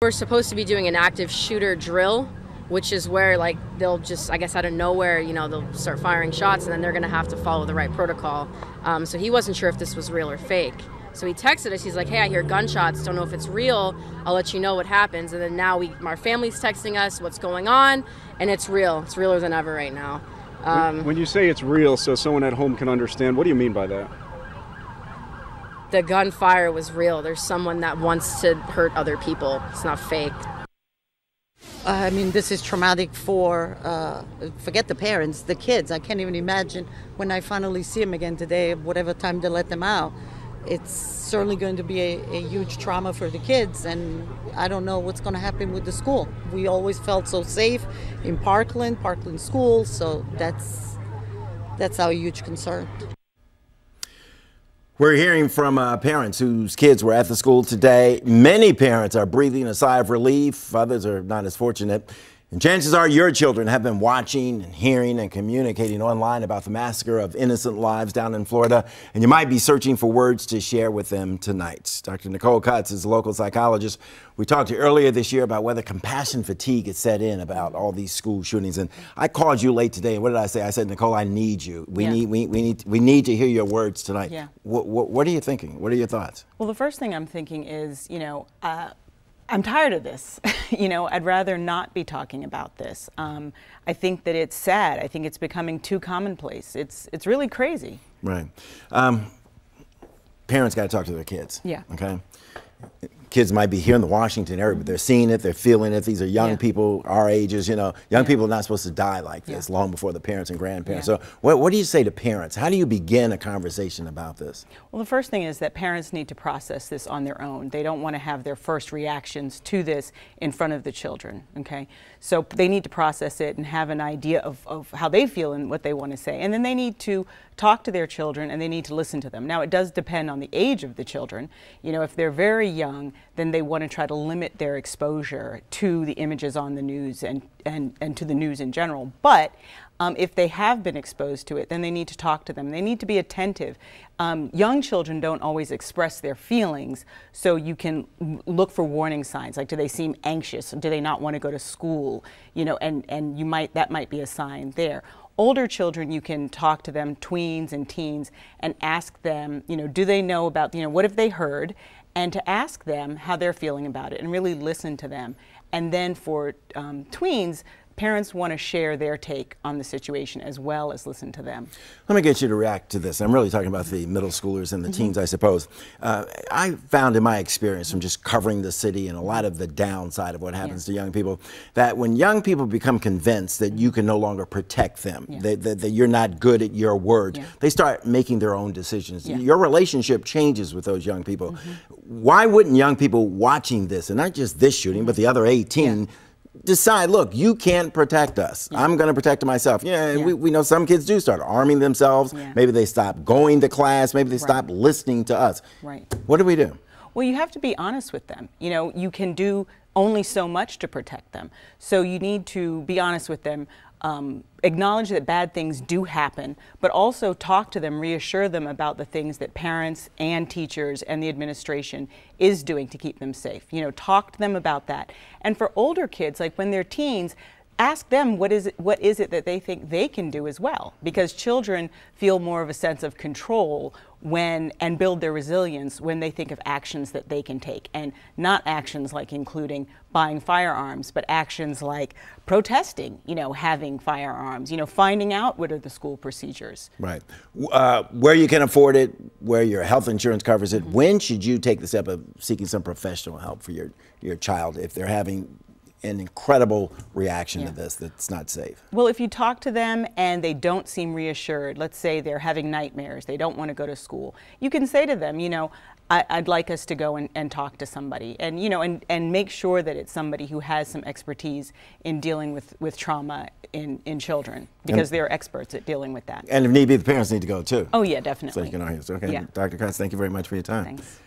we're supposed to be doing an active shooter drill, which is where like they'll just, I guess out of nowhere, you know, they'll start firing shots, and then they're gonna have to follow the right protocol. So he wasn't sure if this was real or fake. So he texted us, he's like, hey, I hear gunshots, don't know if it's real, I'll let you know what happens. And then now our family's texting us what's going on, and it's real. It's realer than ever right now. When you say it's real, so someone at home can understand, what do you mean by that? The gunfire was real. There's someone that wants to hurt other people. It's not fake. I mean, this is traumatic for, forget the parents, the kids. I can't even imagine when I finally see them again today, whatever time they let them out. It's certainly going to be a huge trauma for the kids, and I don't know what's going to happen with the school. We always felt so safe in Parkland School, so that's our huge concern. We're hearing from parents whose kids were at the school today. Many parents are breathing a sigh of relief. Others are not as fortunate. And chances are your children have been watching and hearing and communicating online about the massacre of innocent lives down in Florida, and you might be searching for words to share with them tonight. Dr. Nicole Cutts is a local psychologist. We talked to you earlier this year about whether compassion fatigue had set in about all these school shootings, and I called you late today, and what did I say? I said, Nicole, I need you. We need to hear your words tonight. Yeah. What are you thinking? What are your thoughts? Well, the first thing I'm thinking is, I'm tired of this. I'd rather not be talking about this. I think that it's sad. I think it's becoming too commonplace. It's really crazy. Right. Parents got to talk to their kids. Yeah. Okay. Kids might be here in the Washington area, but they're seeing it, they're feeling it. These are young people our ages, Young people are not supposed to die like this long before the parents and grandparents. So what do you say to parents? How do you begin a conversation about this? Well, the first thing is that parents need to process this on their own. They don't want to have their first reactions to this in front of the children, okay? So they need to process it and have an idea of how they feel and what they want to say. And then they need to talk to their children, and they need to listen to them. Now, it does depend on the age of the children. If they're very young, then they want to try to limit their exposure to the images on the news and to the news in general. But if they have been exposed to it, then they need to talk to them. They need to be attentive. Young children don't always express their feelings, so you can look for warning signs, like do they seem anxious, do they not want to go to school, and that might be a sign there. Older children, you can talk to them, tweens and teens, and ask them, do they know about, what have they heard, and to ask them how they're feeling about it and really listen to them. And then for tweens, parents want to share their take on the situation as well as listen to them. Let me get you to react to this. I'm really talking about the middle schoolers and the teens, I suppose. I found in my experience from just covering the city and a lot of the downside of what happens to young people, that when young people become convinced that you can no longer protect them, that you're not good at your word, they start making their own decisions. Your relationship changes with those young people. Why wouldn't young people watching this, and not just this shooting, but the other 18, decide, look, you can't protect us. I'm going to protect myself. We know some kids do start arming themselves. Maybe they stop going to class. Maybe they stop listening to us. What do we do? Well, you have to be honest with them. You can do only so much to protect them. So you need to be honest with them. Acknowledge that bad things do happen, but also talk to them, reassure them about the things that parents and teachers and the administration is doing to keep them safe. Talk to them about that. And for older kids, like when they're teens, ask them what is it that they think they can do as well, because children feel more of a sense of control and build their resilience when they think of actions that they can take, and not actions like including buying firearms, but actions like protesting, having firearms, finding out what are the school procedures. Right. Where you can afford it, where your health insurance covers it, when should you take the step of seeking some professional help for your child if they're having an incredible reaction to this that's not safe? Well, if you talk to them and they don't seem reassured, let's say they're having nightmares, they don't want to go to school, you can say to them, I'd like us to go and talk to somebody, and and make sure that it's somebody who has some expertise in dealing with trauma in children, because they're experts at dealing with that. And if need be, the parents need to go too. Oh yeah, definitely. So you can argue. Okay, Dr. Cutts, thank you very much for your time. Thanks.